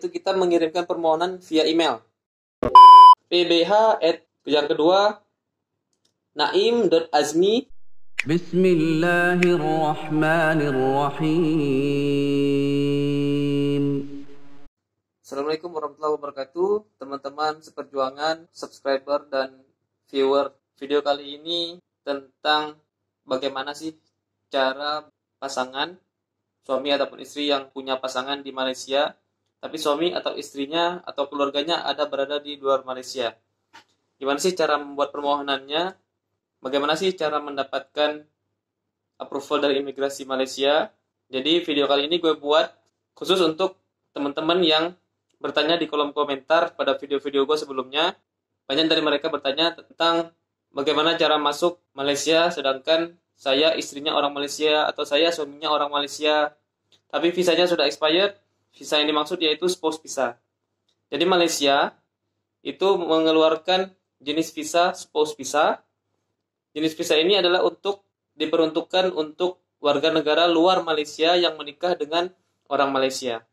Itu kita mengirimkan permohonan via email. pbh yang kedua naim.azmi. Bismillahirrahmanirrahim. Assalamualaikum warahmatullahi wabarakatuh, teman-teman seperjuangan, subscriber dan viewer. Video kali ini tentang bagaimana sih cara pasangan, suami ataupun istri yang punya pasangan di Malaysia, tapi suami atau istrinya atau keluarganya berada di luar Malaysia. Gimana sih cara membuat permohonannya? Bagaimana sih cara mendapatkan approval dari imigrasi Malaysia? Jadi video kali ini gue buat khusus untuk teman-teman yang bertanya di kolom komentar pada video-video gue sebelumnya. Banyak dari mereka bertanya tentang bagaimana cara masuk Malaysia, sedangkan saya istrinya orang Malaysia atau saya suaminya orang Malaysia, tapi visanya sudah expired. Visa yang dimaksud yaitu spouse visa. Jadi Malaysia itu mengeluarkan jenis visa spouse visa. Jenis visa ini adalah diperuntukkan untuk warga negara luar Malaysia yang menikah dengan orang Malaysia.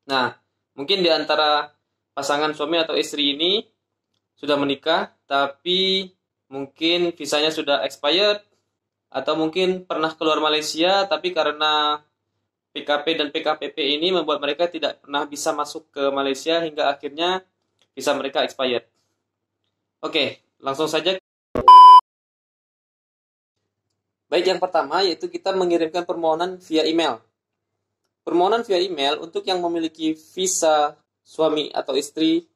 Nah, mungkin di antara pasangan suami atau istri ini sudah menikah, tapi mungkin visanya sudah expired, atau mungkin pernah keluar Malaysia, tapi karena PKP dan PKPP ini membuat mereka tidak pernah bisa masuk ke Malaysia hingga akhirnya visa mereka expired. Oke, langsung saja. Baik, yang pertama yaitu kita mengirimkan permohonan via email. Permohonan via email untuk yang memiliki visa suami atau istri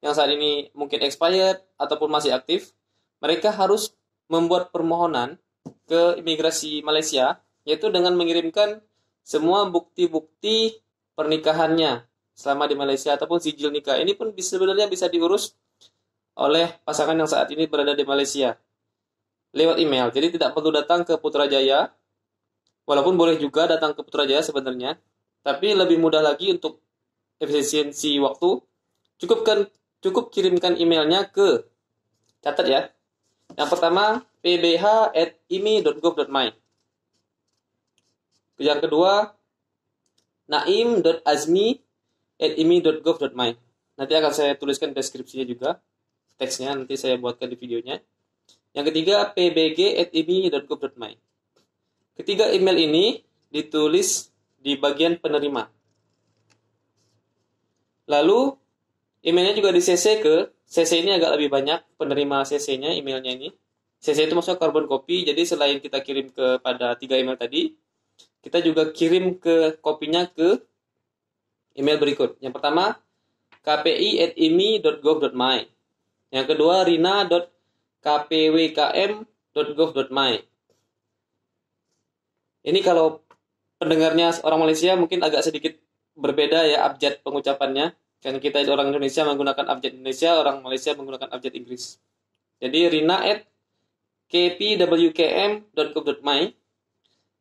yang saat ini mungkin expired ataupun masih aktif, mereka harus membuat permohonan ke imigrasi Malaysia, yaitu dengan mengirimkan semua bukti-bukti pernikahannya selama di Malaysia ataupun sijil nikah. Ini pun sebenarnya bisa diurus oleh pasangan yang saat ini berada di Malaysia lewat email. Jadi tidak perlu datang ke Putrajaya, walaupun boleh juga datang ke Putrajaya sebenarnya, tapi lebih mudah lagi untuk efisiensi waktu. Cukup kirimkan emailnya ke, catat ya, yang pertama pbh@imi.gov.my. Yang kedua naim.azmi@imi.gov.my. Nanti akan saya tuliskan deskripsinya juga, teksnya nanti saya buatkan di videonya. Yang ketiga pbg@imi.gov.my. Ketiga email ini ditulis di bagian penerima. Lalu emailnya juga di CC CC ini agak lebih banyak penerima CC-nya, emailnya ini. CC itu maksudnya carbon copy, jadi selain kita kirim kepada 3 email tadi, kita juga kirim ke kopinya ke email berikut. Yang pertama kpi@imi.gov.my. Yang kedua rina.kpwkm.gov.my. Ini kalau pendengarnya orang Malaysia mungkin agak sedikit berbeda ya abjad pengucapannya. Kan kita orang Indonesia menggunakan abjad Indonesia, orang Malaysia menggunakan abjad Inggris. Jadi rina@kpwkm.gov.my,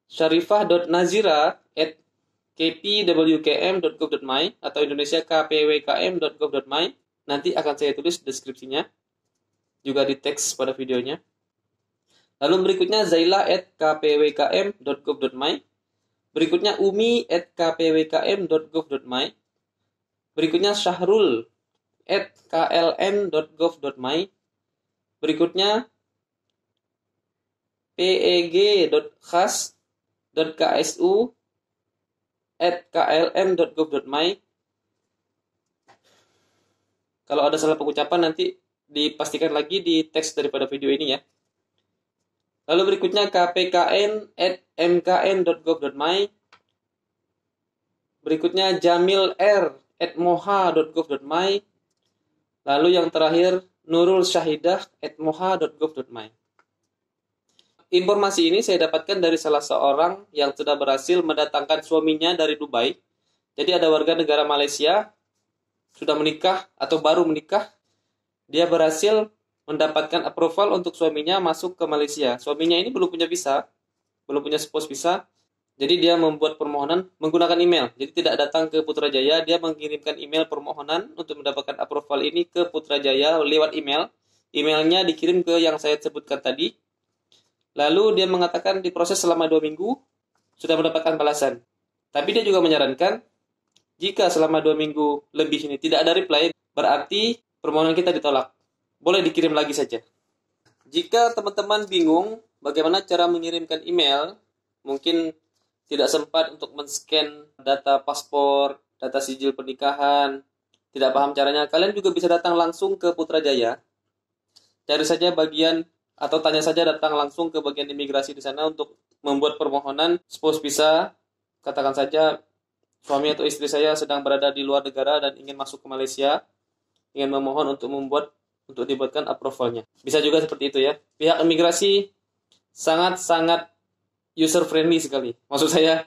syarifah.nazira@kpwkm.gov.my atau Indonesia kpwkm.gov.my. Nanti akan saya tulis deskripsinya juga di teks pada videonya. Lalu berikutnya zaila@kpwkm.gov.my. Berikutnya umi@kpwkm.gov.my. Berikutnya syahrul@kln.gov.my. Berikutnya peg.khas.ksu@kln.gov.my. Kalau ada salah pengucapan nanti dipastikan lagi di teks daripada video ini ya. Lalu berikutnya kpkn@mkn.gov.my. Berikutnya jamilr@moha.gov.my. Lalu yang terakhir nurulsyahidah@moha.gov.my. Informasi ini saya dapatkan dari salah seorang yang sudah berhasil mendatangkan suaminya dari Dubai. Jadi ada warga negara Malaysia sudah menikah atau baru menikah, dia berhasil mendapatkan approval untuk suaminya masuk ke Malaysia. Suaminya ini belum punya visa, belum punya spouse visa. Jadi dia membuat permohonan menggunakan email. Jadi tidak datang ke Putrajaya, dia mengirimkan email permohonan untuk mendapatkan approval ini ke Putrajaya lewat email. Emailnya dikirim ke yang saya sebutkan tadi. Lalu dia mengatakan diproses selama 2 minggu, sudah mendapatkan balasan. Tapi dia juga menyarankan, Jika selama 2 minggu lebih ini tidak ada reply, berarti permohonan kita ditolak. Boleh dikirim lagi saja. Jika teman-teman bingung bagaimana cara mengirimkan email, mungkin tidak sempat untuk men-scan data paspor, data sijil pernikahan, tidak paham caranya, kalian juga bisa datang langsung ke Putrajaya. Cari saja bagian atau tanya saja, datang langsung ke bagian imigrasi di sana untuk membuat permohonan spouse visa. Katakan saja suami atau istri saya sedang berada di luar negara dan ingin masuk ke Malaysia, ingin memohon untuk dibuatkan approvalnya. Bisa juga seperti itu ya. Pihak imigrasi sangat-sangat user friendly sekali. Maksud saya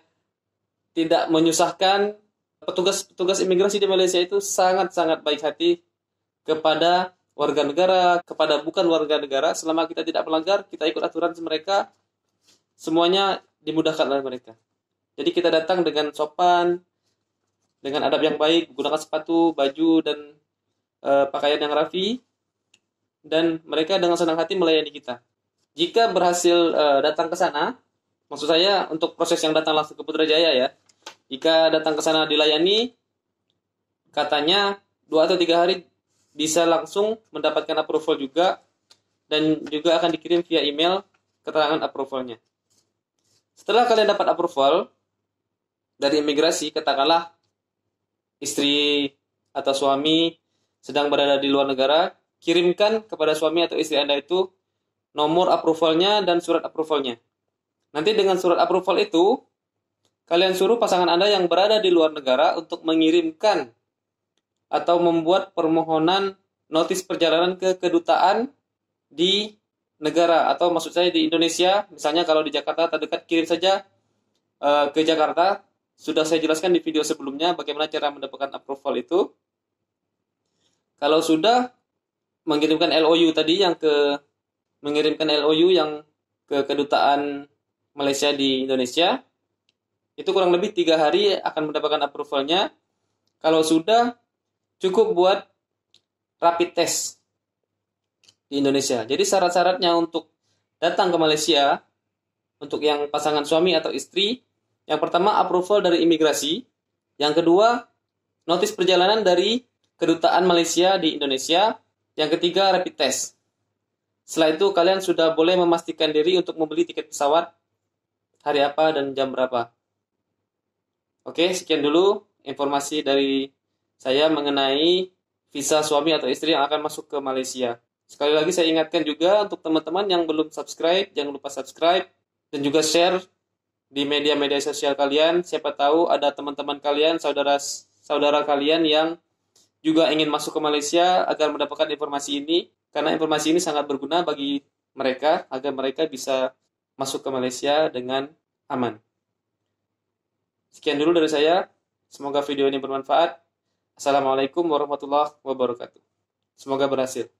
tidak menyusahkan. Petugas imigrasi di Malaysia itu sangat-sangat baik hati kepada warga negara, kepada bukan warga negara. Selama kita tidak melanggar, kita ikut aturan mereka, semuanya dimudahkan oleh mereka. Jadi kita datang dengan sopan, dengan adab yang baik, gunakan sepatu, baju, dan pakaian yang rapi, dan mereka dengan senang hati melayani kita. Jika berhasil datang ke sana, maksud saya untuk proses yang datang langsung ke Putrajaya ya, jika datang ke sana dilayani, katanya 2 atau 3 hari bisa langsung mendapatkan approval juga, dan juga akan dikirim via email keterangan approvalnya. Setelah kalian dapat approval dari imigrasi, katakanlah istri atau suami sedang berada di luar negara, kirimkan kepada suami atau istri Anda itu nomor approvalnya dan surat approvalnya. Nanti dengan surat approval itu, kalian suruh pasangan Anda yang berada di luar negara untuk mengirimkan atau membuat permohonan notis perjalanan ke kedutaan di negara, atau maksud saya di Indonesia. Misalnya kalau di Jakarta terdekat, kirim saja ke Jakarta. Sudah saya jelaskan di video sebelumnya bagaimana cara mendapatkan approval itu. Kalau sudah mengirimkan LOU tadi, mengirimkan LOU yang ke kedutaan Malaysia di Indonesia, itu kurang lebih 3 hari akan mendapatkan approvalnya. Kalau sudah, cukup buat rapid test di Indonesia. Jadi syarat-syaratnya untuk datang ke Malaysia, untuk yang pasangan suami atau istri, yang pertama approval dari imigrasi, yang kedua notis perjalanan dari kedutaan Malaysia di Indonesia, yang ketiga rapid test. Setelah itu kalian sudah boleh memastikan diri untuk membeli tiket pesawat hari apa dan jam berapa. Oke, sekian dulu informasi dari saya mengenai visa suami atau istri yang akan masuk ke Malaysia. Sekali lagi saya ingatkan juga untuk teman-teman yang belum subscribe, jangan lupa subscribe dan juga share di media-media sosial kalian. Siapa tahu ada teman-teman kalian, saudara kalian yang juga ingin masuk ke Malaysia agar mendapatkan informasi ini, karena informasi ini sangat berguna bagi mereka agar mereka bisa masuk ke Malaysia dengan aman. Sekian dulu dari saya. Semoga video ini bermanfaat. Assalamualaikum warahmatullahi wabarakatuh. Semoga berhasil.